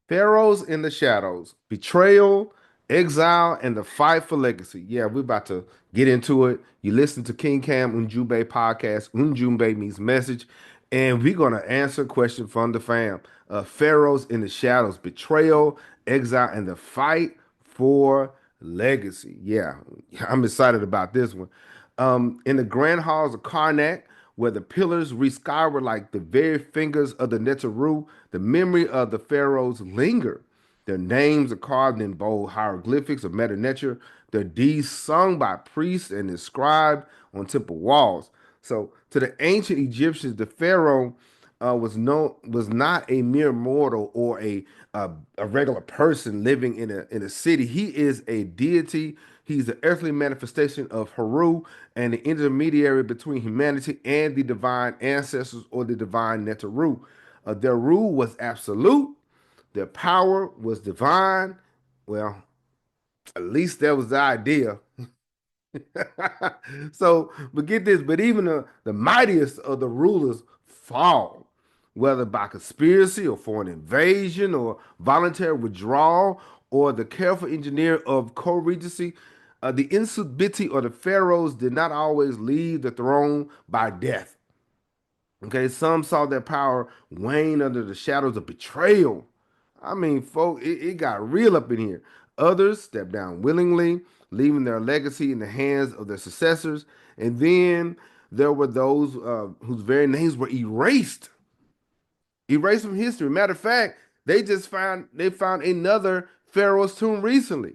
Pharaohs in the Shadows, Betrayal, Exile, and the Fight for Legacy. Yeah, we're about to get into it. You listen to King Cam Ujumbe podcast. Ujumbe means message. And we're going to answer a question from the fam. Pharaohs in the Shadows, Betrayal, Exile, and the Fight for Legacy. Yeah, I'm excited about this one. In the grand halls of Karnak, where the pillars reach skyward like the very fingers of the Neteru, the memory of the pharaohs linger. Their names are carved in bold hieroglyphics of Meta Nature, their deeds sung by priests and inscribed on temple walls. So, to the ancient Egyptians, the pharaoh was not a mere mortal or a regular person living in a city. He is a deity. He's the earthly manifestation of Haru and the intermediary between humanity and the divine ancestors or the divine Neteru. Their rule was absolute. Their power was divine. Well, at least that was the idea. So, but get this, but even the mightiest of the rulers fall, whether by conspiracy or foreign invasion or voluntary withdrawal or the careful engineer of co-regency. The instability or the pharaohs did not always leave the throne by death. Okay, some saw their power wane under the shadows of betrayal. I mean, folk, it got real up in here. Others stepped down willingly, leaving their legacy in the hands of their successors. And then there were those whose very names were erased from history. Matter of fact, they found another pharaoh's tomb recently.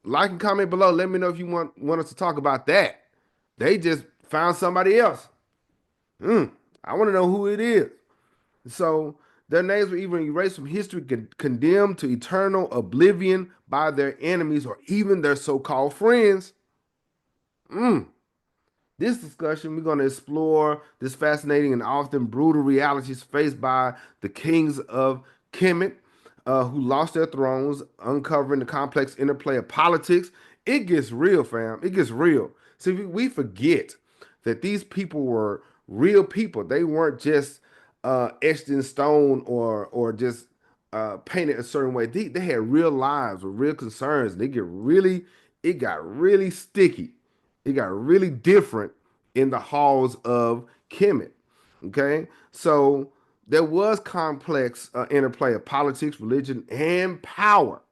Like and comment below. Let me know if you want us to talk about that. They just found somebody else. I want to know who it is. So their names were even erased from history, condemned to eternal oblivion by their enemies or even their so-called friends. This discussion, we're going to explore this fascinating and often brutal realities faced by the kings of Kemet, who lost their thrones, uncovering the complex interplay of politics. It gets real, fam. It gets real. See, we forget that these people were real people. They weren't just etched in stone or just painted a certain way. They had real lives with real concerns. It got really sticky. It got really different in the halls of Kemet. Okay, so there was complex interplay of politics, religion, and power.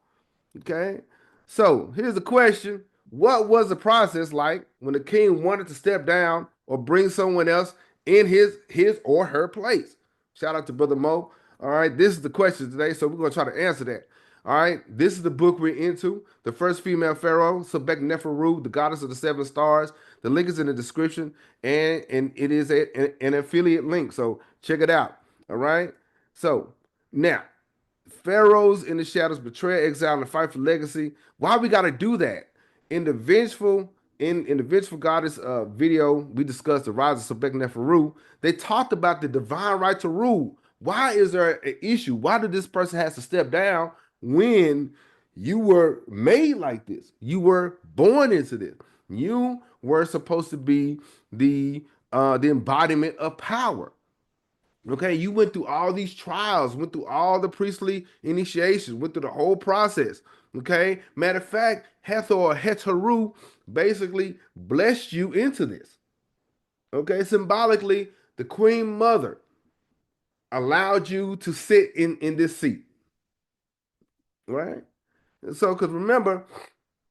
Okay, so here's the question: what was the process like when the king wanted to step down or bring someone else in his or her place? Shout out to Brother Mo. All right, this is the question today, so we're gonna try to answer that. All right, this is the book we're into. The first female pharaoh, Sebek Neferu, the goddess of the seven stars. The link is in the description, and it is an affiliate link. So check it out. All right. So now, pharaohs in the shadows, betray, exile, and fight for legacy. Why we got to do that? In the vengeful in the vengeful goddess video, we discussed the rise of Sebek Neferu. They talked about the divine right to rule. Why is there an issue? Why did this person has to step down when you were made like this? You were born into this. You were supposed to be the embodiment of power. Okay, you went through all these trials, went through all the priestly initiations, went through the whole process. Okay, matter of fact, Hathor or Heteru basically blessed you into this. Okay, symbolically, the queen mother allowed you to sit in this seat, right? So, because remember,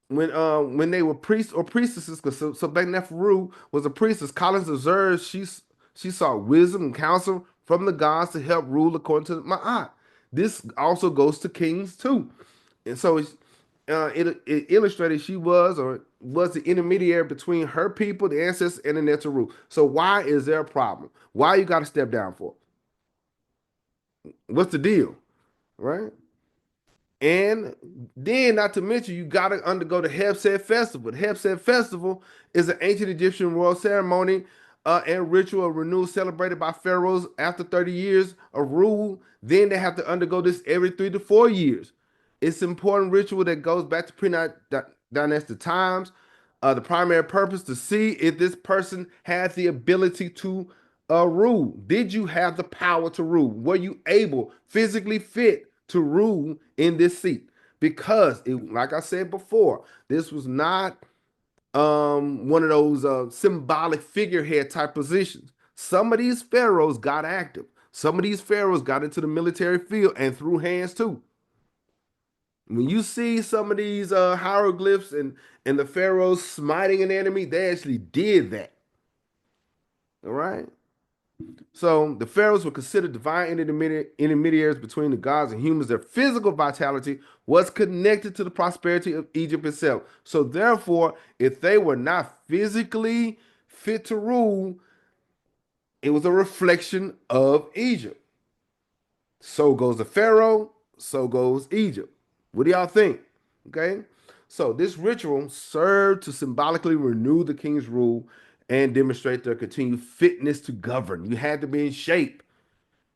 when they were priests or priestesses, because so back Neferu was a priestess. Collins observes she sought wisdom and counsel from the gods to help rule according to Ma'at. This also goes to kings too, and so it illustrated she was the intermediary between her people, the ancestors, and the Neteru. So why is there a problem? Why you got to step down for? What's the deal, right? And then, not to mention, you got to undergo the Hebset festival. The Hebset festival is an ancient Egyptian royal ceremony and ritual of renewal celebrated by pharaohs after 30 years of rule. Then they have to undergo this every 3 to 4 years. It's an important ritual that goes back to pre-dynastic times. The primary purpose to see if this person had the ability to rule. Did you have the power to rule? Were you able, physically fit to rule in this seat because it, like I said before, this was not one of those symbolic figurehead type positions. Some of these pharaohs got active. Some of these pharaohs got into the military field and threw hands too. When you see some of these hieroglyphs and the pharaohs smiting an enemy, they actually did that. All right. So the pharaohs were considered divine intermediaries between the gods and humans. Their physical vitality was connected to the prosperity of Egypt itself. So therefore, if they were not physically fit to rule, it was a reflection of Egypt. So goes the pharaoh, so goes Egypt. What do y'all think? Okay. So this ritual served to symbolically renew the king's rule and demonstrate their continued fitness to govern. You had to be in shape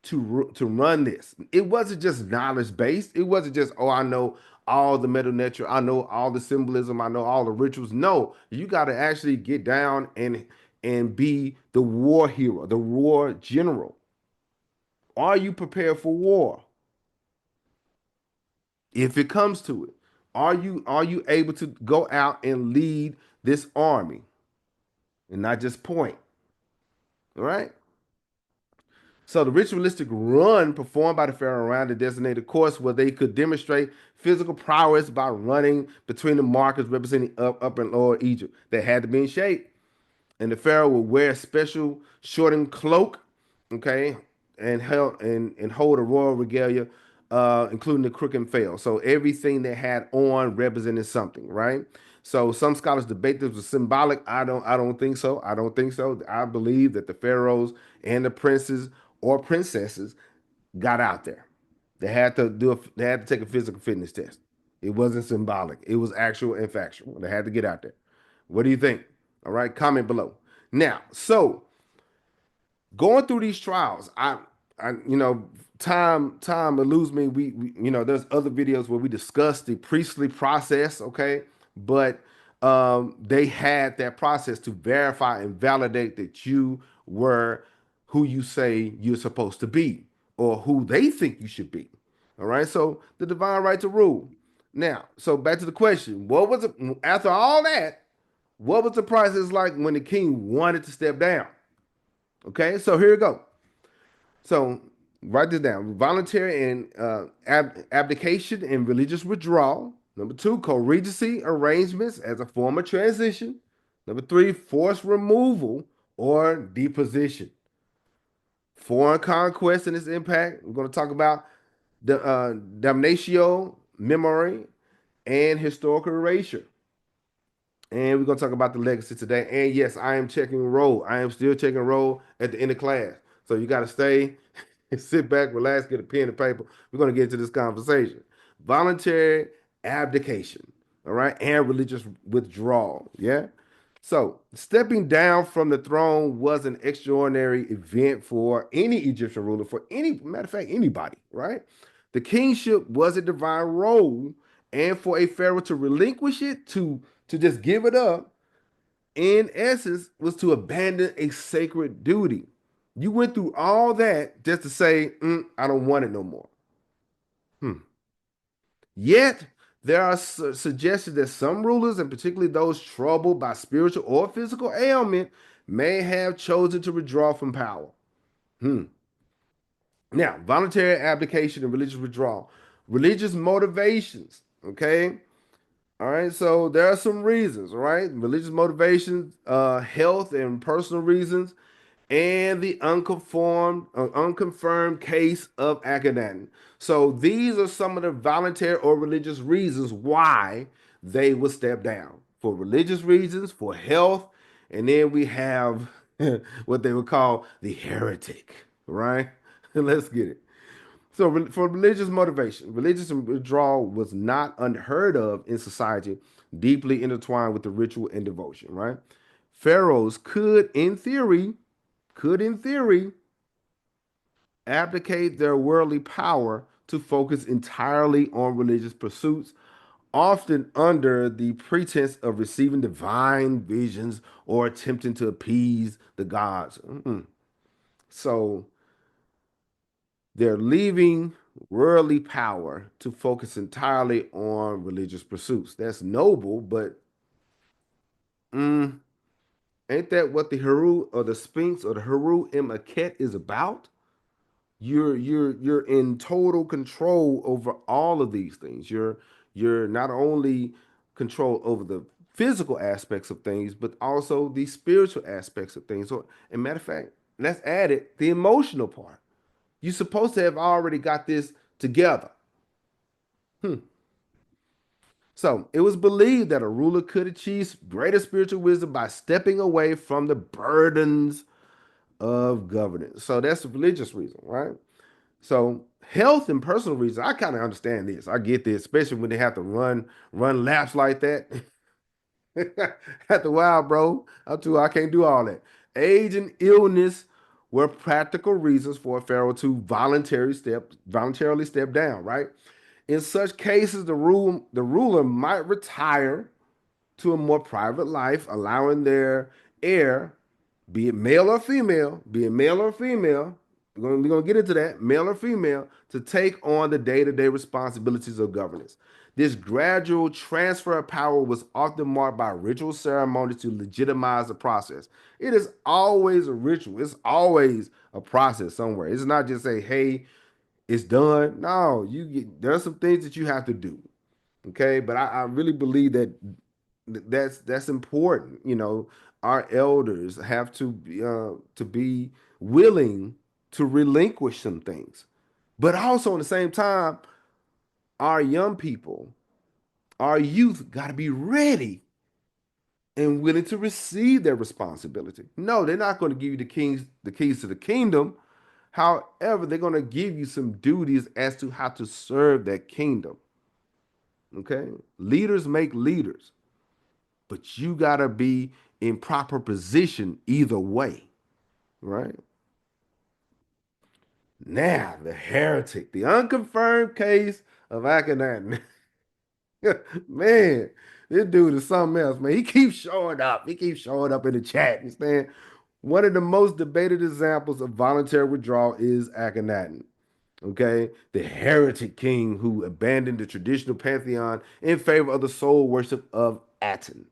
to run this. It wasn't just knowledge based. It wasn't just, oh, I know all the metal nature, I know all the symbolism, I know all the rituals. No, you got to actually get down and be the war hero, the war general. Are you prepared for war? If it comes to it, are you able to go out and lead this army and not just point? All right. So the ritualistic run performed by the pharaoh around the designated course where they could demonstrate physical prowess by running between the markers representing upper and lower Egypt. They had to be in shape. And the pharaoh would wear a special shortened cloak, okay, and hold a royal regalia, including the crook and fail. So everything they had on represented something, right? So some scholars debate this was symbolic. I don't think so. I don't think so. I believe that the pharaohs and the princes or princesses got out there. They had to take a physical fitness test. It wasn't symbolic. It was actual and factual. They had to get out there. What do you think? All right, comment below. Now, so going through these trials, time eludes me. There's other videos where we discuss the priestly process, okay, but they had that process to verify and validate that you were who you say you're supposed to be or who they think you should be. All right, so the divine right to rule. Now, so back to the question: what was it after all that? What was the process like when the king wanted to step down? Okay, so here we go. So write this down: voluntary and abdication and religious withdrawal. Number two, co-regency arrangements as a form of transition. Number three, forced removal or deposition. Foreign conquest and its impact. We're going to talk about the damnatio memory and historical erasure. And we're gonna talk about the legacy today. And yes, I am checking roll. I am still checking roll at the end of class. So you gotta stay and sit back, relax, get a pen and paper. We're gonna get into this conversation. Voluntary abdication, all right, and religious withdrawal. Yeah. So stepping down from the throne was an extraordinary event for any Egyptian ruler, for any matter of fact, anybody, right? The kingship was a divine role, and for a pharaoh to relinquish it to just give it up, in essence, was to abandon a sacred duty. You went through all that just to say, I don't want it no more. Hmm. Yet, there are suggestions that some rulers, and particularly those troubled by spiritual or physical ailment, may have chosen to withdraw from power. Hmm. Now, voluntary abdication and religious withdrawal. Religious motivations, okay? All right, so there are some reasons, all right? Religious motivations, health and personal reasons, and the unconfirmed case of Akhenaten. So these are some of the voluntary or religious reasons why they would step down. For religious reasons, for health, and then we have what they would call the heretic, right? Let's get it. So for religious motivation, religious withdrawal was not unheard of in society, deeply intertwined with the ritual and devotion, right? Pharaohs could in theory, abdicate their worldly power to focus entirely on religious pursuits, often under the pretense of receiving divine visions or attempting to appease the gods. So they're leaving. worldly power to focus entirely on religious pursuits. That's noble, but mm, ain't that what the Heru or the Sphinx or the Heru Immaket is about? You're in total control over all of these things. You're not only control over the physical aspects of things, but also the spiritual aspects of things. So, and matter of fact, let's add it the emotional part. You're supposed to have already got this together. Hmm. So it was believed that a ruler could achieve greater spiritual wisdom by stepping away from the burdens of governance. So that's the religious reason, right? So health and personal reasons, I kind of understand this. I get this, especially when they have to run laps like that. After a while, bro, I can't do all that. Age and illness were practical reasons for a pharaoh to voluntarily step down, right? In such cases, the ruler might retire to a more private life, allowing their heir, be it male or female, we're gonna get into that, male or female, to take on the day-to-day responsibilities of governance. This gradual transfer of power was often marked by ritual ceremonies to legitimize the process. It is always a ritual. It's always a process somewhere. It's not just say, "Hey, it's done." No, there are some things that you have to do. Okay, but I really believe that that's important. Our elders have to be willing to relinquish some things, but also at the same time, our young people, our youth, got to be ready and willing to receive their responsibility. No, they're not going to give you the keys to the kingdom. However, they're going to give you some duties as to how to serve that kingdom. Okay, leaders make leaders, but you got to be in proper position either way, right? Now, the heretic, the unconfirmed case of Akhenaten. Man, this dude is something else, man. He keeps showing up. He keeps showing up in the chat. You understand? One of the most debated examples of voluntary withdrawal is Akhenaten. Okay, the heretic king who abandoned the traditional pantheon in favor of the soul worship of Aten.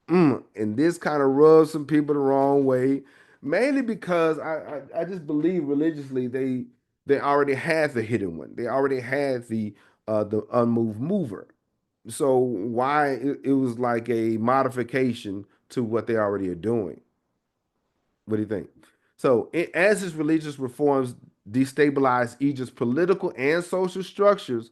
And this kind of rubs some people the wrong way, mainly because I just believe religiously they already had the hidden one. They already had the unmoved mover. So why it was like a modification to what they already are doing. What do you think? So, as his religious reforms destabilized Egypt's political and social structures,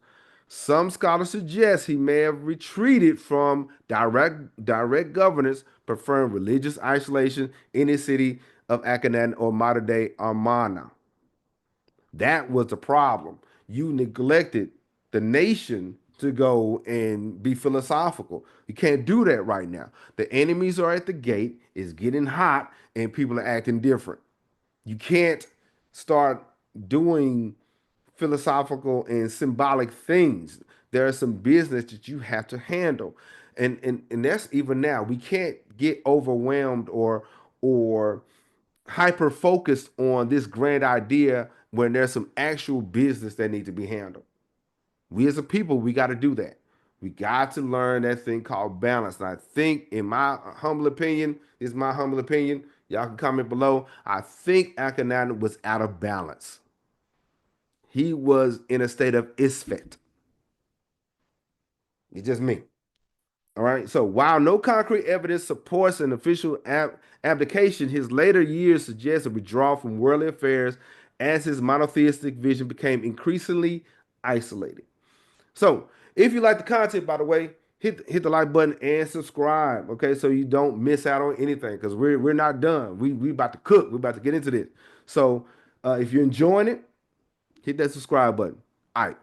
some scholars suggest he may have retreated from direct governance, preferring religious isolation in his city of Akhenaten or modern day Amarna. That was the problem. You neglected the nation to go and be philosophical. You can't do that right now. The enemies are at the gate, it's getting hot, and people are acting different. You can't start doing philosophical and symbolic things. There are some business that you have to handle. And that's even now. We can't get overwhelmed or hyper focused on this grand idea when there's some actual business that needs to be handled. We as a people, we got to do that. We got to learn that thing called balance. And I think, in my humble opinion, this is my humble opinion. Y'all can comment below. I think Akhenaten was out of balance. He was in a state of isfet. It's just me. All right. So while no concrete evidence supports an official abdication, his later years suggest a withdrawal from worldly affairs as his monotheistic vision became increasingly isolated. So if you like the content, by the way, hit the like button and subscribe. Okay, so you don't miss out on anything because we're not done. We about to cook. We're about to get into this. So if you're enjoying it, hit that subscribe button. All right,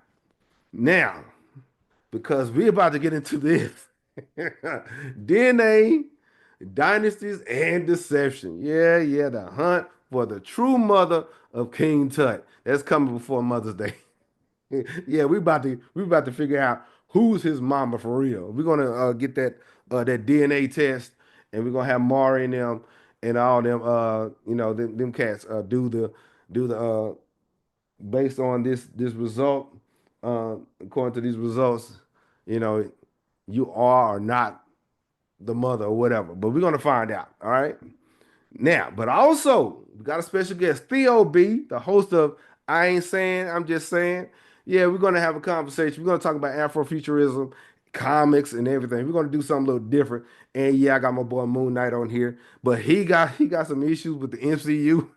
now because we're about to get into this DNA, dynasties, and deception. Yeah, yeah, the hunt for the true mother of King Tut. That's coming before Mother's Day. Yeah, we about to figure out who's his mama for real. We're gonna get that DNA test, and we're gonna have Mari and them and all them them cats do the based on this result, according to these results, you know, you are or not the mother or whatever. But we're gonna find out. All right. Now, but also we got a special guest, Theo B, the host of I Ain't Saying, I'm Just Saying. Yeah, we're gonna have a conversation. We're gonna talk about Afrofuturism, comics, and everything. We're gonna do something a little different. And yeah, I got my boy Moon Knight on here, but he got some issues with the MCU.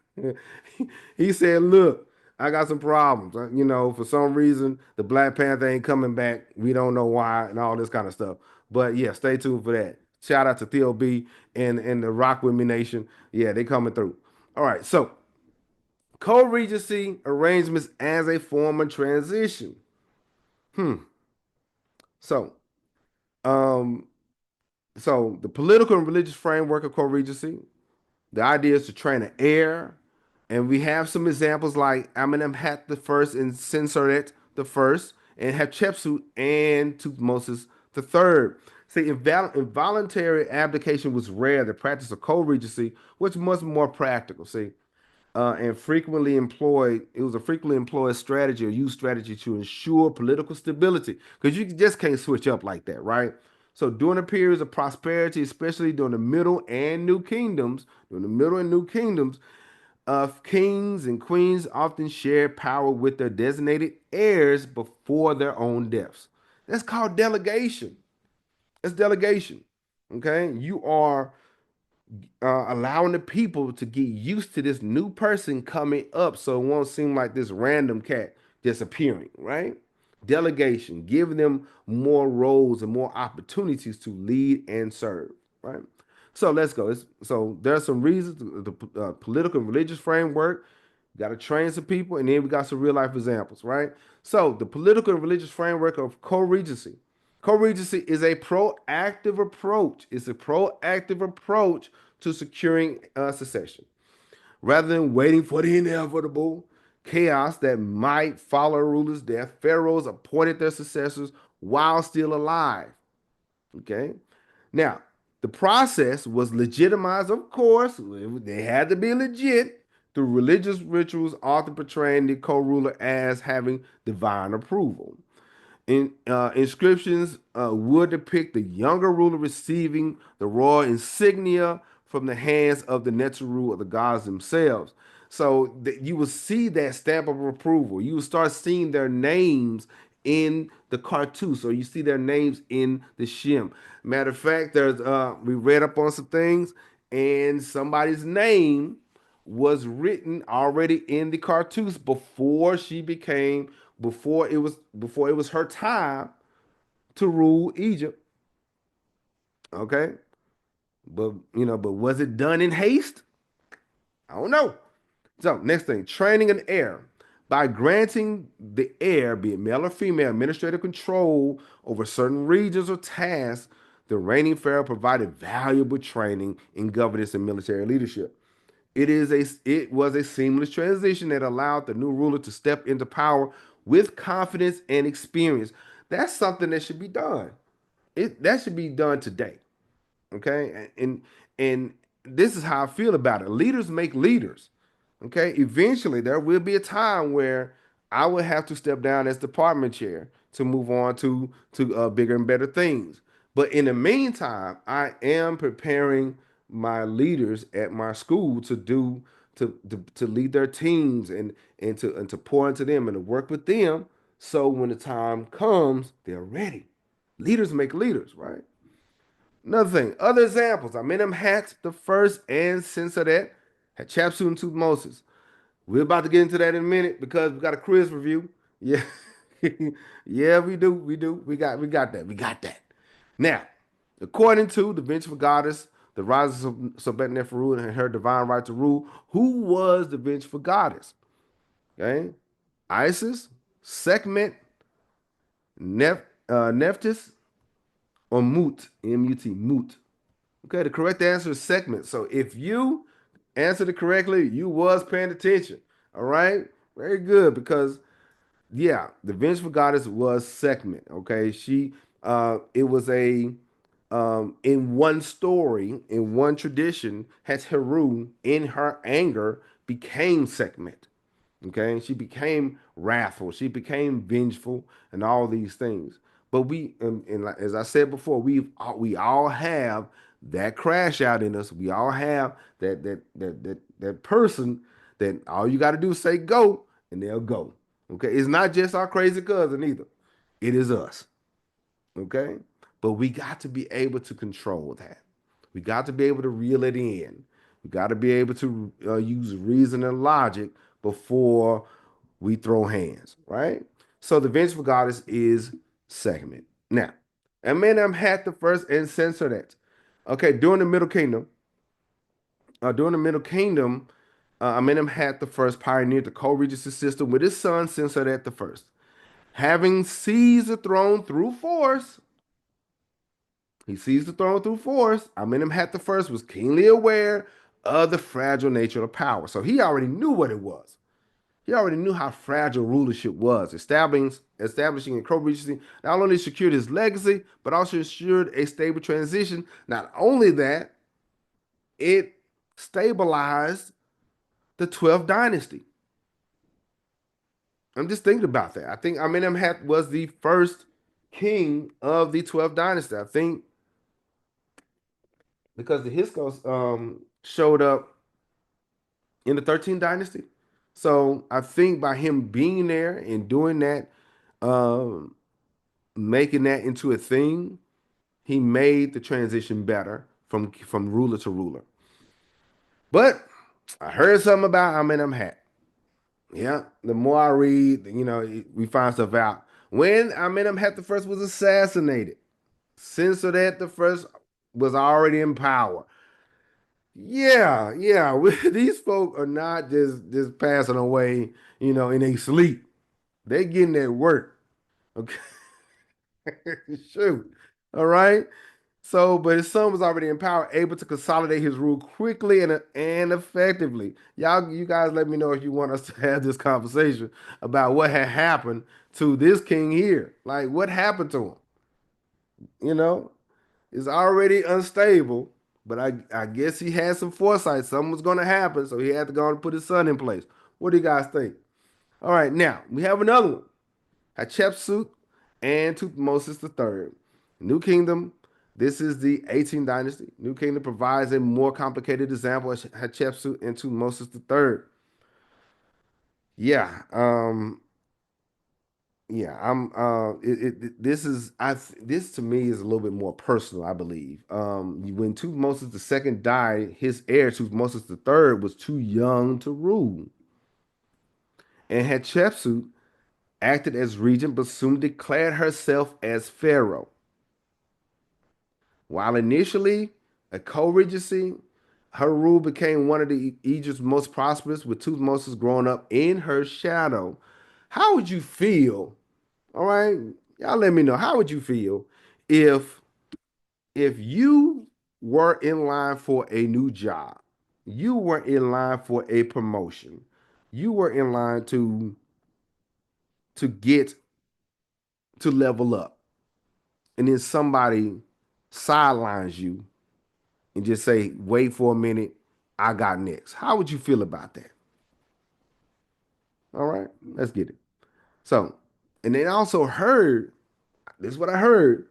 He said, "Look, I got some problems. You know, for some reason, the Black Panther ain't coming back. We don't know why, and all this kind of stuff." But yeah, stay tuned for that. Shout out to Theo B and the Rock With Me Nation. Yeah, they coming through. All right, so co-regency arrangements as a form of transition. Hmm. So, um, so the political and religious framework of co-regency. The idea is to train an heir, and we have some examples like Amenemhat the first and Sensoret the first, and Hatshepsut and Tutmosis the third. See, involuntary abdication was rare. The practice of co-regency was much more practical. See, and frequently employed. It was a frequently employed strategy or used strategy to ensure political stability because you just can't switch up like that, right? So during the periods of prosperity, especially during the Middle and New Kingdoms, kings and queens often shared power with their designated heirs before their own deaths. That's called delegation. That's delegation. Okay, you are allowing the people to get used to this new person coming up so it won't seem like this random cat disappearing, right? Delegation, giving them more roles and more opportunities to lead and serve, right? So let's go. So there are some reasons the political and religious framework. Got to train some people, and then we got some real life examples, right? So the political and religious framework of co-regency. Co-regency is a proactive approach. It's a proactive approach to securing succession. Rather than waiting for the inevitable chaos that might follow a ruler's death, pharaohs appointed their successors while still alive. Okay. Now, the process was legitimized, of course. They had to be legit through religious rituals, often portraying the co-ruler as having divine approval. Inscriptions would depict the younger ruler receiving the royal insignia from the hands of the Netzeru of the gods themselves. So that you will see that stamp of approval. You will start seeing their names in the cartouche, or you see their names in the shim. Matter of fact, there's we read up on some things, and somebody's name was written already in the cartouche before it was her time to rule Egypt. Okay, but was it done in haste? I don't know. So next thing, training an heir. By granting the heir, be it male or female, administrative control over certain regions or tasks, the reigning pharaoh provided valuable training in governance and military leadership. It was a seamless transition that allowed the new ruler to step into power with confidence and experience. That's something that should be done. That should be done today. Okay, and this is how I feel about it. Leaders make leaders. Okay, eventually there will be a time where I will have to step down as department chair to move on to bigger and better things. But in the meantime, I am preparing my leaders at my school to lead their teams and to pour into them and to work with them. So when the time comes, they're ready. Leaders make leaders, right? Another thing, other examples. Amenemhat the first and Sensoret had Chapsu and Tutmosis. We're about to get into that in a minute because we got a quiz review. Yeah. Yeah, we do. We do. We got that. We got that. Now, according to the vengeful goddess, the rising of Sobet Neferu and her divine right to rule, who was the vengeful goddess? Okay. Isis, Sekhmet, Nephthys, or Mut, M-U-T, Mut. Okay, the correct answer is segment. So if you answered it correctly, you was paying attention. All right, very good because yeah, the vengeful goddess was segment. Okay, it was a in one story, in one tradition, has Heru in her anger became segment. Okay, she became wrathful, she became vengeful, and all these things. But as I said before, we all have that crash out in us. We all have that person that all you got to do is say go, and they'll go. Okay, it's not just our crazy cousin either. It is us. Okay, but we got to be able to control that. We got to be able to reel it in. We got to be able to use reason and logic before we throw hands, right? So the vengeful goddess is segment. Now, Amenem had the first and censor that. Okay, during the Middle Kingdom, Amenem had the first pioneered the co-regency system with his son Sensoret the first. Having seized the throne through force, he seized the throne through force. Amenemhat the first was keenly aware of the fragile nature of power. So he already knew what it was. He already knew how fragile rulership was. Establishing a co-regency not only secured his legacy, but also ensured a stable transition. Not only that, it stabilized the 12th dynasty. I'm just thinking about that. I think Amenemhat was the first king of the 12th dynasty. I think because the Hyksos showed up in the 13th dynasty. So I think by him being there and doing that, um, making that into a thing, he made the transition better from ruler to ruler. But I heard something about Amenemhat. Yeah, the more I read, we find stuff out. When Amenemhat the first was assassinated, Sensoret the first was already in power. Yeah, yeah. These folk are not just passing away, in their sleep. They getting at work. Okay. Shoot. All right. So, but his son was already in power, able to consolidate his rule quickly and effectively. You guys let me know if you want us to have this conversation about what had happened to this king here. Like what happened to him? You know, is already unstable, but I guess he had some foresight. Something was going to happen, so he had to go and put his son in place. What do you guys think? All right, now we have another one. Hatshepsut and Tutmosis III. New Kingdom. This is the 18th dynasty. New Kingdom provides a more complicated example of Hatshepsut and Tutmosis III. Yeah, yeah, this is this to me is a little bit more personal, I believe. When Tutmosis the second died, his heir Tutmosis the third was too young to rule, and Hatshepsut acted as regent, but soon declared herself as pharaoh. While initially a co-regency, her rule became one of the Egypt's most prosperous, with Tutmosis growing up in her shadow. How would you feel? All right, y'all let me know. How would you feel if you were in line for a new job, you were in line for a promotion, you were in line get to level up, and then somebody sidelines you and just say, "Wait for a minute, I got next." How would you feel about that? All right, let's get it. So, and then I also heard this is what I heard.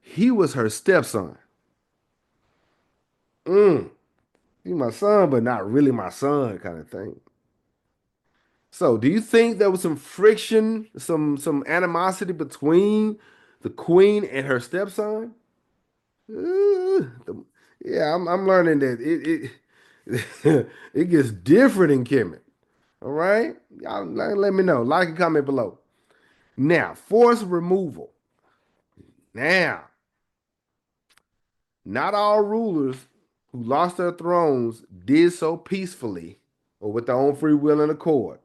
He was her stepson. Mm. He's my son, but not really my son, kind of thing. So, do you think there was some friction, some animosity between the queen and her stepson? Yeah, I'm learning that it it gets different in Kemet. All right, y'all let me know. Like and comment below. Now, forced removal. Now, not all rulers who lost their thrones did so peacefully or with their own free will and accord.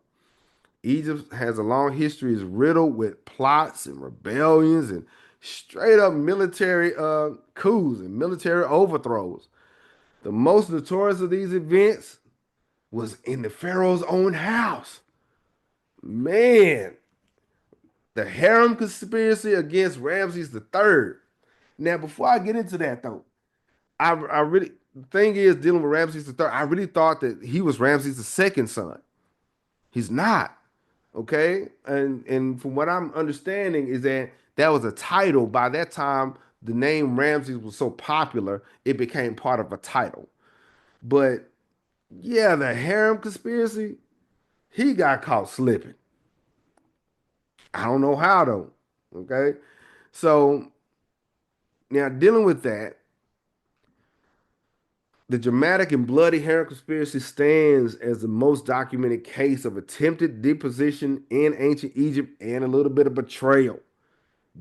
Egypt has a long history, is riddled with plots and rebellions and straight up military coups and military overthrows. The most notorious of these events was in the Pharaoh's own house. Man, the harem conspiracy against Ramses III. Now, before I get into that though, I really the thing is dealing with Ramses III. I really thought that he was Ramses the second son. He's not. Okay. And from what I'm understanding is that that was a title. By that time, the name Ramses was so popular, it became part of a title. But yeah, the harem conspiracy, he got caught slipping. I don't know how though. Okay. So now dealing with that, the dramatic and bloody harem conspiracy stands as the most documented case of attempted deposition in ancient Egypt and a little bit of betrayal.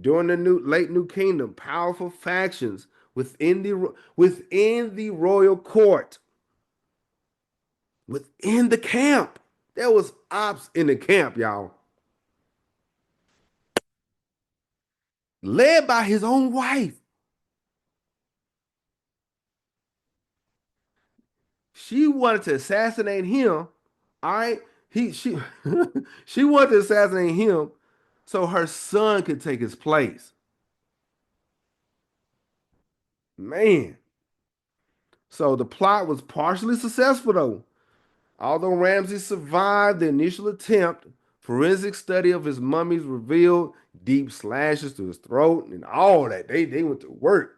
During the late New Kingdom, powerful factions within the royal court, within the camp, there was ops in the camp, y'all, led by his own wife. She wanted to assassinate him. All right, she she wanted to assassinate him so her son could take his place. Man, so the plot was partially successful though. Although Ramsey survived the initial attempt, forensic study of his mummies revealed deep slashes to his throat and all that. They went to work.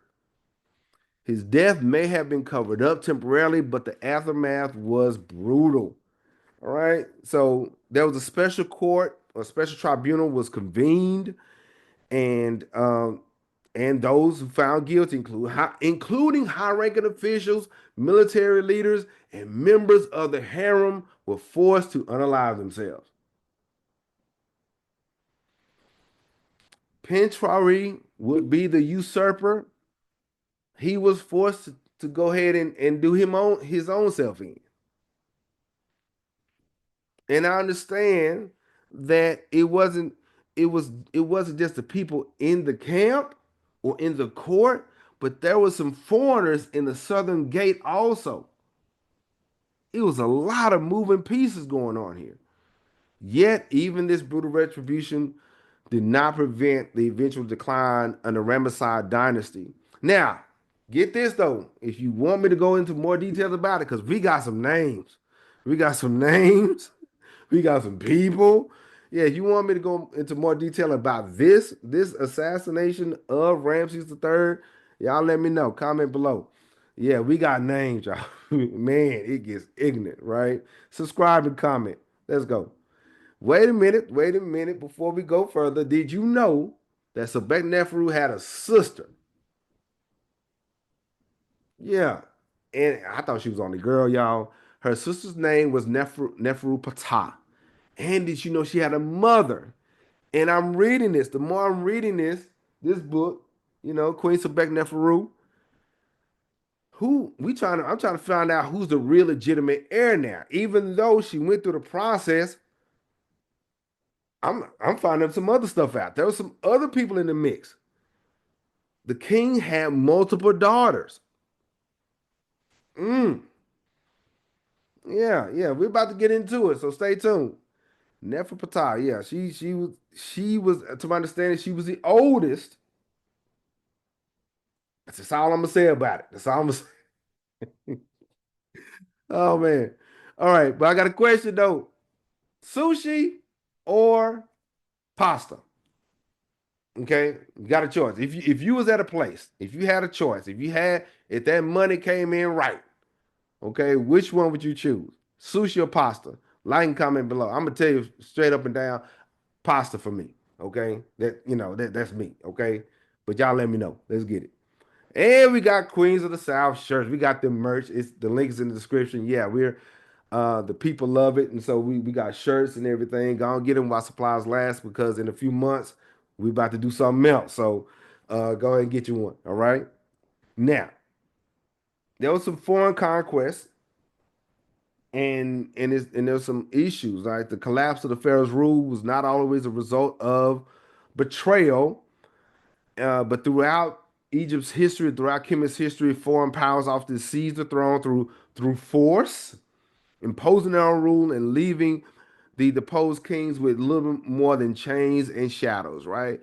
His death may have been covered up temporarily, but the aftermath was brutal. All right. So there was a special court, a special tribunal was convened, and those who found guilty, including high-ranking officials, military leaders, and members of the harem, were forced to unalive themselves. Pinchari would be the usurper. He was forced to go ahead and do his own self in. And I understand that it wasn't just the people in the camp or in the court, but there were some foreigners in the southern gate also. It was a lot of moving pieces going on here. Yet, even this brutal retribution did not prevent the eventual decline of the Ramesside dynasty. Now, get this though, if you want me to go into more details about it, because we got some names. We got some names. We got some people. Yeah, if you want me to go into more detail about this assassination of Ramses III, y'all let me know. Comment below. Yeah, we got names, y'all. Man, it gets ignorant, right? Subscribe and comment. Let's go. Wait a minute before we go further. Did you know that Sebek Neferu had a sister? Yeah. And I thought she was only girl, y'all. Her sister's name was Neferu Ptah. And did you know she had a mother? And I'm reading this. The more I'm reading this book, Queen Sebek Neferu, I'm trying to find out who's the real legitimate heir now. Even though she went through the process, I'm finding some other stuff out. There were some other people in the mix. The king had multiple daughters. Mm, yeah, we're about to get into it, so stay tuned. Nefertari, yeah, she was to my understanding, she was the oldest. That's all I'm gonna say about it. That's all I'm gonna say. Oh man. All right, but I got a question though. Sushi or pasta? Okay, you got a choice. If you was at a place, if you had a choice, if that money came in right, okay, which one would you choose? Sushi or pasta? Like and comment below. I'm gonna tell you straight up and down, pasta for me. Okay, that's me. Okay, but y'all let me know. Let's get it. And we got Queens of the South shirts. We got the merch. It's the links in the description. Yeah, we're the people love it, and so we got shirts and everything. Go and get them while supplies last, because in a few months we about to do something else. So go ahead and get you one. All right. Now there was some foreign conquests, and there's some issues. Right, the collapse of the Pharaoh's rule was not always a result of betrayal, but throughout Egypt's history, throughout Kemet's history, foreign powers often seized the throne through force, imposing their own rule and leaving the deposed kings with little more than chains and shadows, right?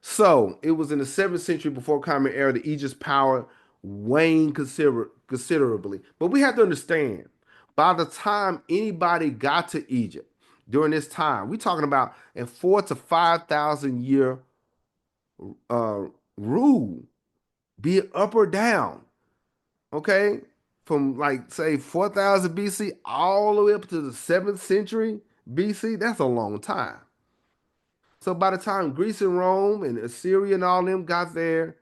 So it was in the 7th century before Common Era that Egypt's power waned considerably. But we have to understand, by the time anybody got to Egypt, during this time. We're talking about a 4 to 5 thousand year uh, rule, be it up or down. Okay, from like say 4,000 BC all the way up to the 7th century BC. That's a long time. So by the time Greece and Rome and Assyria and all them got there,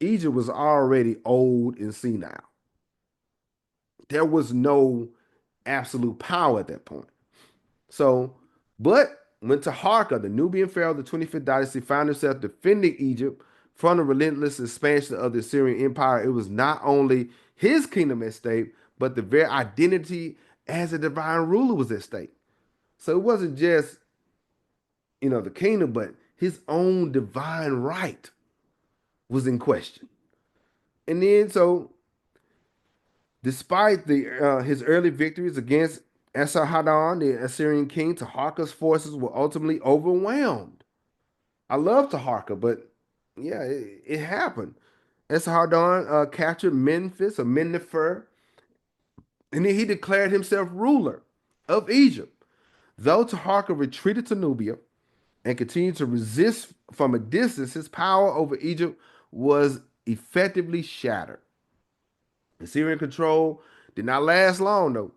Egypt was already old and senile. There was no absolute power at that point. So, but when Taharka, the Nubian pharaoh of the 25th dynasty, found himself defending Egypt from the relentless expansion of the Assyrian Empire, it was not only his kingdom at stake, but the very identity as a divine ruler was at stake. So it wasn't just, the kingdom, but his own divine right was in question. And then, so despite his early victories against Esarhaddon, the Assyrian king, Taharka's forces were ultimately overwhelmed. I love Taharka, but yeah, it happened. Esarhaddon captured Memphis or Mennefer, and then he declared himself ruler of Egypt. Though Taharka retreated to Nubia and continued to resist from a distance, his power over Egypt was effectively shattered. Assyrian control did not last long, though,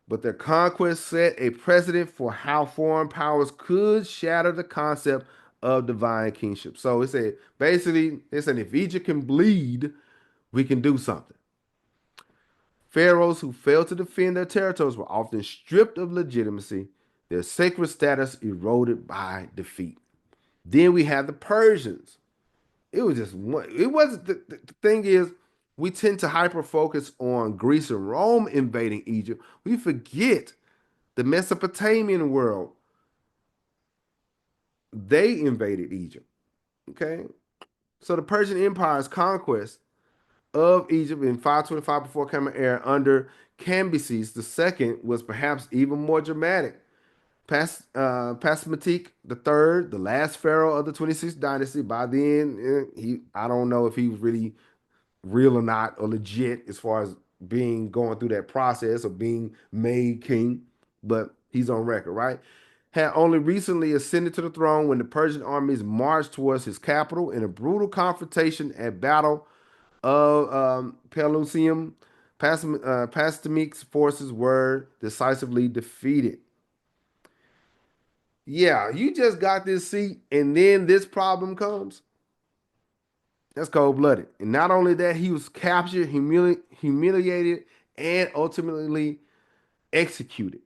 but their conquest set a precedent for how foreign powers could shatter the concept of divine kingship. So it said basically, they said if Egypt can bleed, we can do something. Pharaohs who failed to defend their territories were often stripped of legitimacy, their sacred status eroded by defeat. Then we have the Persians. It was just one. It wasn't the thing is we tend to hyper focus on Greece and Rome invading Egypt. We forget the Mesopotamian world. They invaded Egypt. Okay. So the Persian Empire's conquest of Egypt in 525 before Common Era under Cambyses II was perhaps even more dramatic. Pasmatique III, the last pharaoh of the 26th dynasty, by then, I don't know if he was really real or not, or legit as far as being going through that process of being made king, but he's on record, right? Had only recently ascended to the throne when the Persian armies marched towards his capital in a brutal confrontation at Battle of Pelusium. Pastamik's forces were decisively defeated. Yeah, you just got this seat, and then this problem comes. That's cold blooded. And not only that, he was captured, humiliated, and ultimately executed.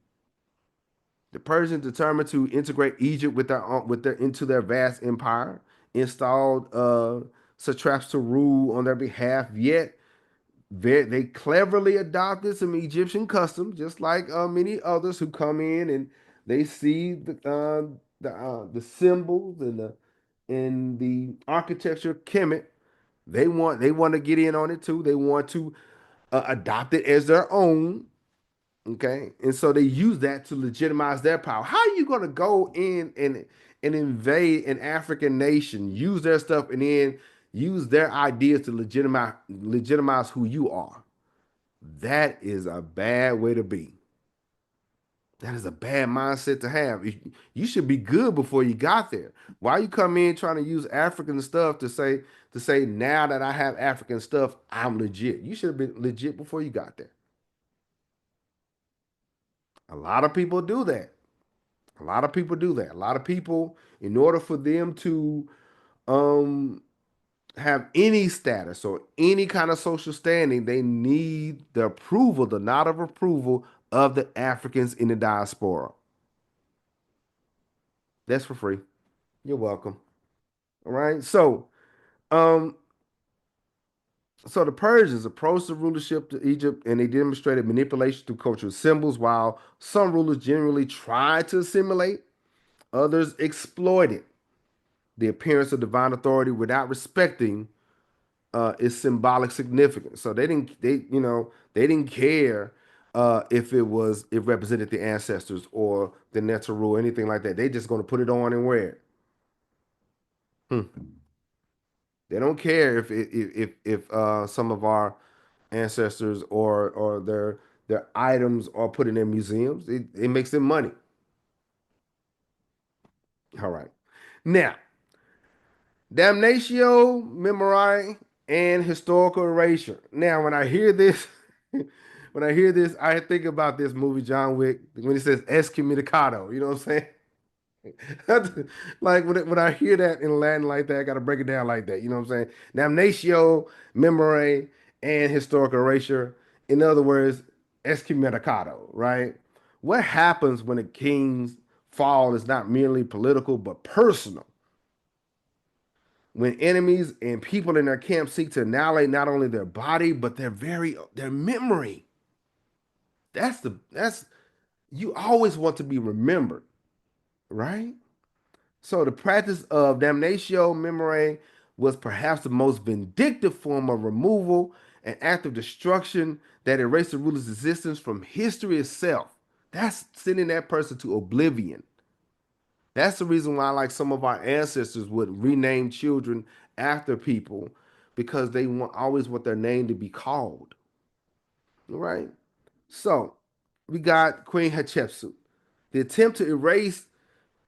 The Persians determined to integrate Egypt with their into their vast empire, installed satraps to rule on their behalf. Yet they cleverly adopted some Egyptian customs, just like many others who come in and they see the symbols and the architecture Kemet. They want to get in on it too. They want to adopt it as their own. Okay, and so they use that to legitimize their power. How are you going to go in and invade an African nation, use their stuff, and then use their ideas to legitimize who you are? That is a bad way to be. That is a bad mindset to have. You should be good before you got there. Why you come in trying to use African stuff to say now that I have African stuff, I'm legit. You should have been legit before you got there. A lot of people do that. A lot of people do that. A lot of people, in order for them to um have any status or any kind of social standing, they need the approval, the nod of approval of the Africans in the diaspora. That's for free. You're welcome. All right. Um, so the Persians approached the rulership to Egypt and they demonstrated manipulation through cultural symbols, while some rulers generally tried to assimilate, others exploited the appearance of divine authority without respecting its symbolic significance. So they didn't care if it represented the ancestors or the Neteru or anything like that. They just going to put it on and wear it. Hmm. They don't care if some of our ancestors or their items are put in their museums. It makes them money. All right. Now, Damnatio Memoriae and Historical Erasure. Now, when I hear this, when I hear this, I think about this movie, John Wick, when he says excommunicado. You know what I'm saying? Like when I hear that in Latin like that, I got to break it down like that. You know what I'm saying? Damnatio Memoriae and Historical Erasure. In other words, excommunicado, right? What happens when a king's fall is not merely political but personal? When enemies and people in their camp seek to annihilate not only their body but their memory. That's you always want to be remembered, right? So the practice of damnatio memoriae was perhaps the most vindictive form of removal and act of destruction that erased the ruler's existence from history itself. That's sending that person to oblivion. That's the reason why, like some of our ancestors would rename children after people because they always want their name to be called. Right? So we got Queen Hatshepsut. The attempt to erase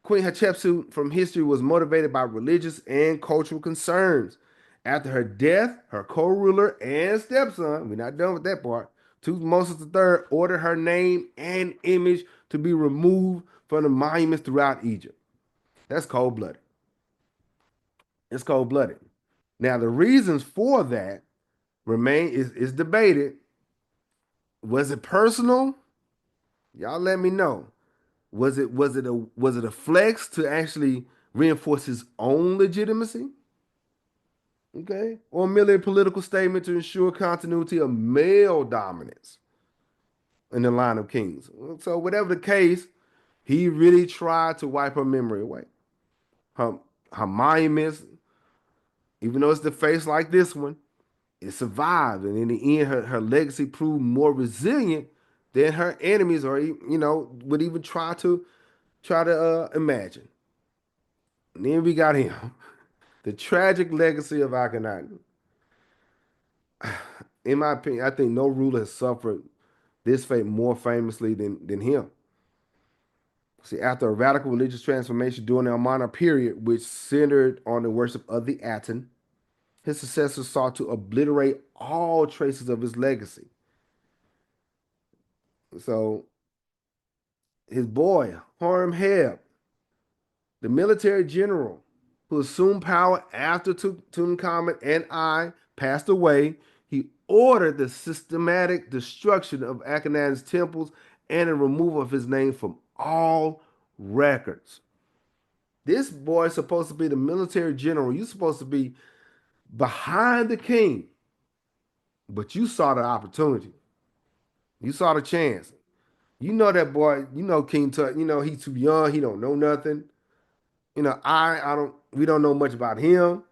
Queen Hatshepsut from history was motivated by religious and cultural concerns. After her death, her co-ruler and stepson, we're not done with that part, Tutmosis III ordered her name and image to be removed from the monuments throughout Egypt. That's cold-blooded. It's cold-blooded. Now, the reasons for that remain is debated. Was it personal? Y'all let me know. Was it a flex to actually reinforce his own legitimacy? Okay, or merely a political statement to ensure continuity of male dominance in the line of kings. So whatever the case, he really tried to wipe her memory away. Her her monuments, even though it's the face like this one, it survived, and in the end, her legacy proved more resilient than her enemies, or would even try to imagine. And then we got him, the tragic legacy of Akhenaten. In my opinion, I think no ruler has suffered this fate more famously than him. See, after a radical religious transformation during the Amarna period, which centered on the worship of the Aten, his successors sought to obliterate all traces of his legacy. So his boy, Horemheb, the military general who assumed power after Tutankhamun and I passed away, he ordered the systematic destruction of Akhenaten's temples and the removal of his name from all records. This boy is supposed to be the military general. You're supposed to be behind the king, but you saw the opportunity. You saw the chance. You know that boy. You know King Tut. You know he's too young. He don't know nothing. I don't. We don't know much about him.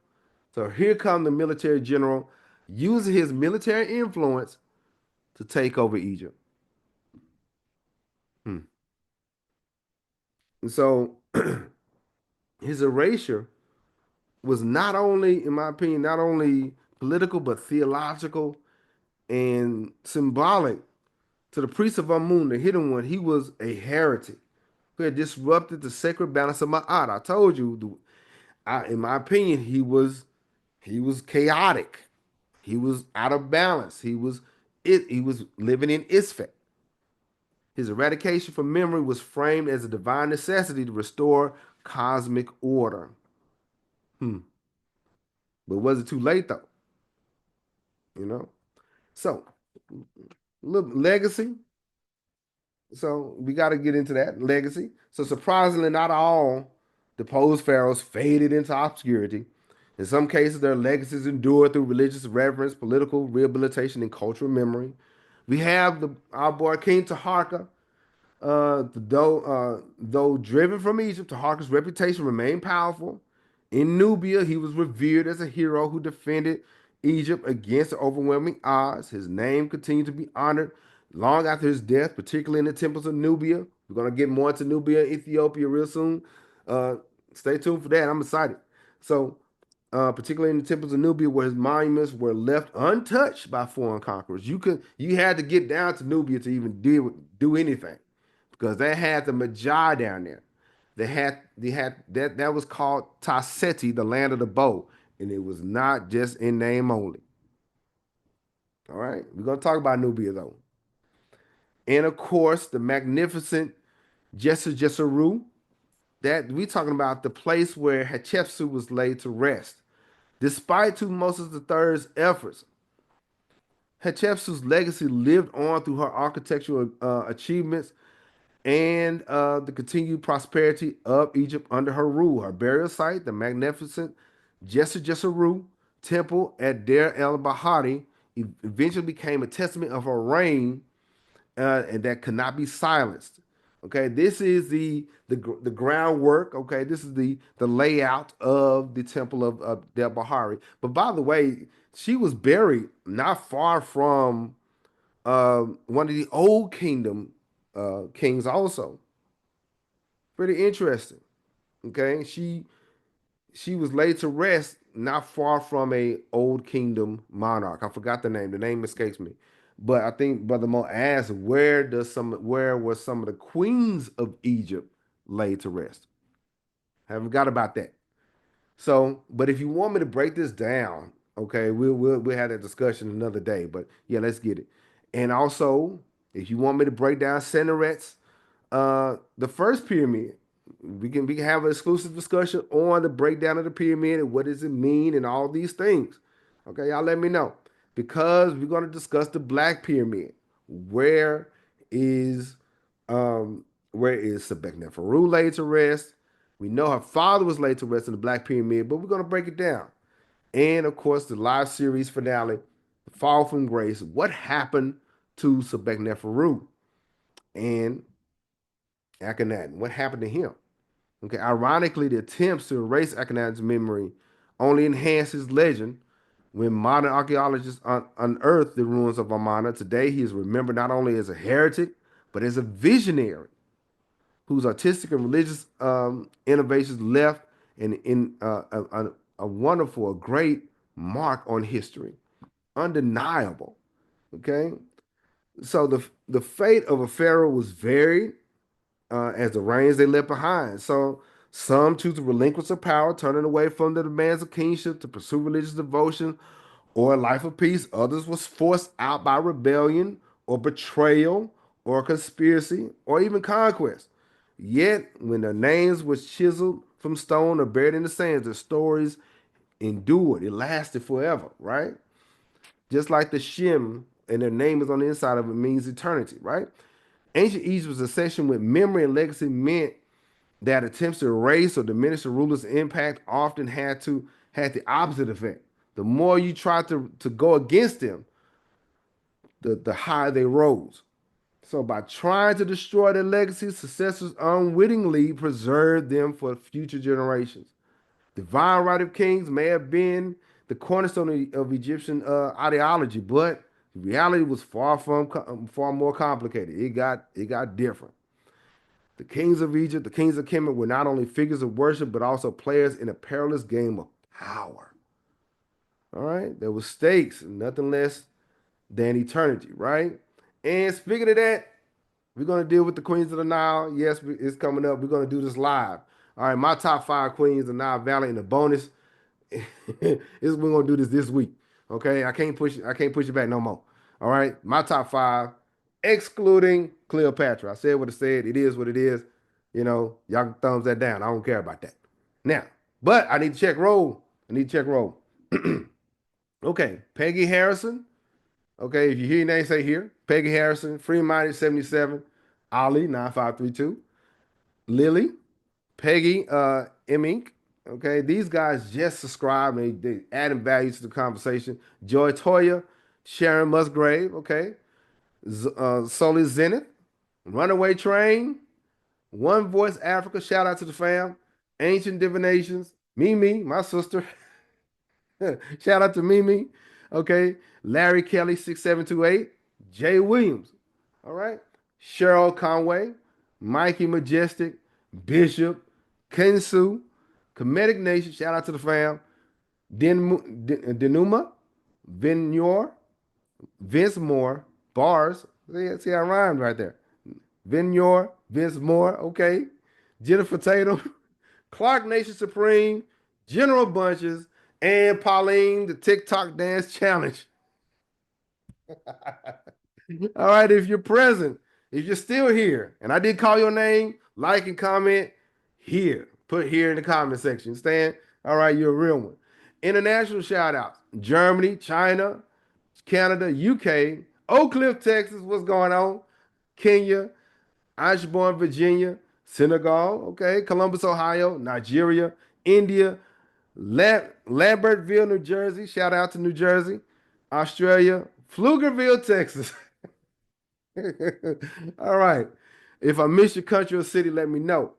So here come the military general using his military influence to take over Egypt. Hmm. And so his erasure was not only, in my opinion, not only political but theological and symbolic. To the priest of Amun, the hidden one, he was a heretic who had disrupted the sacred balance of Ma'at. I told you, in my opinion, he was chaotic. He was out of balance. He was living in Isfet. His eradication from memory was framed as a divine necessity to restore cosmic order. Hmm. But was it too late though? You know. So, look, legacy. So we got to get into that legacy. So surprisingly, not all deposed pharaohs faded into obscurity. In some cases, their legacies endured through religious reverence, political rehabilitation, and cultural memory. We have our boy King Taharka. Though driven from Egypt, Taharka's reputation remained powerful. In Nubia, he was revered as a hero who defended Egypt against the overwhelming odds. His name continued to be honored long after his death, particularly in the temples of Nubia. We're going to get more into Nubia and Ethiopia real soon. Uh, Stay tuned for that. I'm excited. So, particularly in the temples of Nubia, where his monuments were left untouched by foreign conquerors. You had to get down to Nubia to even do anything because they had the Magi down there. That was called Tasseti, the land of the bow, and it was not just in name only. All right, we're gonna talk about Nubia though, and of course the magnificent Jesu, that we talking about the place where Hatshepsut was laid to rest. Despite Tutmosis III's efforts, Hatshepsut's legacy lived on through her architectural achievements and the continued prosperity of Egypt under her rule. Her burial site, the magnificent Jesu temple at Deir el Bahari, eventually became a testament of her reign and that could not be silenced. Okay, this is the groundwork. Okay, this is the layout of the temple of Del Bahari. But by the way, she was buried not far from one of the old kingdom kings. Also, pretty interesting. Okay, she was laid to rest not far from a old kingdom monarch. I forgot the name. The name escapes me. But I think Brother Mo asked, where were some of the queens of Egypt laid to rest? I forgot about that. So, but if you want me to break this down, okay, we'll have that discussion another day. But yeah, let's get it. And also, if you want me to break down Seneret's the first pyramid, we can have an exclusive discussion on the breakdown of the pyramid and what does it mean and all these things. Okay, y'all let me know because we're going to discuss the Black Pyramid. Where is Sebekneferu laid to rest? We know her father was laid to rest in the Black Pyramid, but we're going to break it down. And of course, the live series finale, the Fall from Grace. What happened to Sebekneferu and Akhenaten? What happened to him? Okay, ironically, the attempts to erase Akhenaten's memory only enhance his legend. When modern archaeologists unearthed the ruins of Amarna, today he is remembered not only as a heretic, but as a visionary whose artistic and religious innovations left a wonderful, a great mark on history. Undeniable. Okay, so the fate of a pharaoh was varied as the reigns they left behind. So some choose to relinquish their power, turning away from the demands of kingship to pursue religious devotion or a life of peace. Others was forced out by rebellion or betrayal or conspiracy or even conquest. Yet, when their names were chiseled from stone or buried in the sands, their stories endured. It lasted forever, right? Just like the Shem, and their name is on the inside of it, means eternity, right? Ancient Egypt's obsession with memory and legacy meant that attempts to erase or diminish the ruler's impact often had the opposite effect. The more you tried to go against them, the higher they rose. So by trying to destroy their legacy, successors unwittingly preserved them for future generations. Divine right of kings may have been the cornerstone of Egyptian ideology, but reality was far more complicated. It got different. The kings of Egypt, the kings of Kemet were not only figures of worship, but also players in a perilous game of power. All right, there was stakes, nothing less than eternity, right? And speaking of that, we're gonna deal with the queens of the Nile. Yes, it's coming up. We're gonna do this live. All right, my top five queens of Nile Valley, and the bonus is we're gonna do this week. Okay, I can't push it back no more. All right, my top five, excluding Cleopatra. I said what I said. It is what it is. Y'all can thumbs that down. I don't care about that. Now, but I need to check roll. I need to check roll. Okay, Peggy Harrison. Okay, if you hear your name, say here. Peggy Harrison, Free Minded 77, Ali 9532, Lily, Peggy Emink. Okay, these guys just subscribe and they adding value to the conversation. Joy Toya, Sharon Musgrave. Okay, Soli Zenith, Runaway Train, One Voice Africa. Shout out to the fam. Ancient Divinations, Mimi, my sister. Shout out to Mimi. Okay, Larry Kelly 6728, Jay Williams. All right, Cheryl Conway, Mikey Majestic, Bishop, Kensu, Comedic Nation. Shout out to the fam. Denuma, Vinyor, Vince Moore, Bars. See, I rhymed right there. Vinyor, Vince Moore. Okay, Jennifer Tatum, Clark Nation Supreme, General Bunches, and Pauline, the TikTok Dance Challenge. All right, if you're present, if you're still here, and I did call your name, like and comment here. Put here in the comment section. Stan, all right, you're a real one. International shout outs Germany, China, Canada, UK, Oak Cliff, Texas, what's going on? Kenya, Ashbourne, Virginia, Senegal, okay, Columbus, Ohio, Nigeria, India, Lambertville, New Jersey. Shout out to New Jersey, Australia, Pflugerville, Texas. All right. If I miss your country or city, let me know.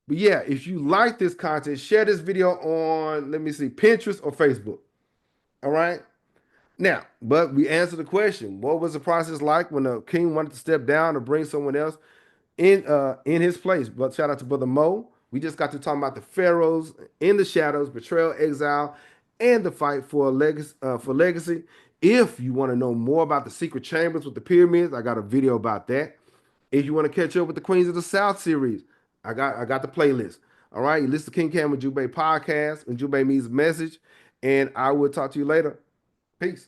But yeah, if you like this content, share this video on, let me see, Pinterest or Facebook. All right. Now, but we answered the question. What was the process like when the king wanted to step down or bring someone else in his place? But shout out to Brother Mo. We just got to talk about the pharaohs in the shadows, betrayal, exile, and the fight for legacy. If you want to know more about the secret chambers with the pyramids, I got a video about that. If you want to catch up with the Queens of the South series, I got the playlist. All right, you listen to King Cam and Ujumbe podcast. Ujumbe means message, and I will talk to you later. Peace.